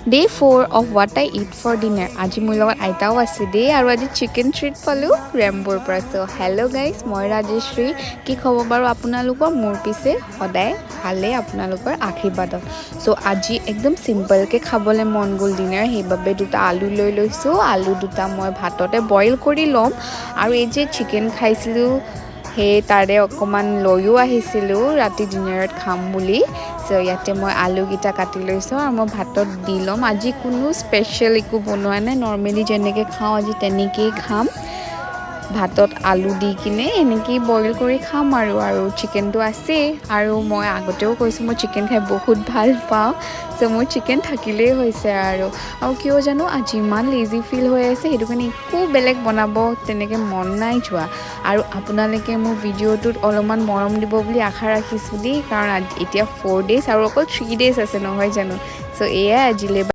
Day 4 of what I eat for dinner. আজি মোৰ লগত আইতাও আছে দেই আৰু আজি চিকেন ট্ৰিট পালোঁ ৰেম্ব'ৰ পৰা। চ' হেল্ল' গাইজ, মই ৰাজেশ্ৰী। কি খবৰ বাৰু আপোনালোকৰ? মোৰ পিছে সদায় ভালে, আপোনালোকৰ আশীৰ্বাদত। চ' আজি একদম চিম্পলকৈ খাবলৈ মন গ'ল ডিনাৰ, সেইবাবে দুটা আলু লৈ লৈছোঁ। আলু দুটা মই ভাততে বইল কৰি ল'ম আৰু এই যে চিকেন খাইছিলোঁ সেই তাৰে অকণমান লৈও আহিছিলোঁ ৰাতি ডিনাৰত খাম বুলি। চ' ইয়াতে মই আলুকেইটা কাটি লৈছোঁ আৰু মই ভাতত দি ল'ম। আজি কোনো স্পেচিয়েল একো বনোৱা নাই, নৰ্মেলি যেনেকৈ খাওঁ আজি তেনেকৈয়ে খাম। ভাতত আলু দি কিনে এনেকৈয়ে বইল কৰি খাম আৰু চিকেনটো আছেই। আৰু মই আগতেও কৈছোঁ মই চিকেন খাই বহুত ভাল পাওঁ। চ' মোৰ চিকেন থাকিলেই হৈছে আৰু কিয় জানো আজি ইমান লেজি ফিল হৈ আছে, সেইটো কাৰণে একো বেলেগ বনাব তেনেকৈ মন নাই যোৱা। আৰু আপোনালোকে মোৰ ভিডিঅ'টোত অলপমান মৰম দিব বুলি আশা ৰাখিছোঁ দেই, কাৰণ এতিয়া 4 days আৰু অকল 3 days আছে নহয় জানো। চ' এয়াই আজিলৈ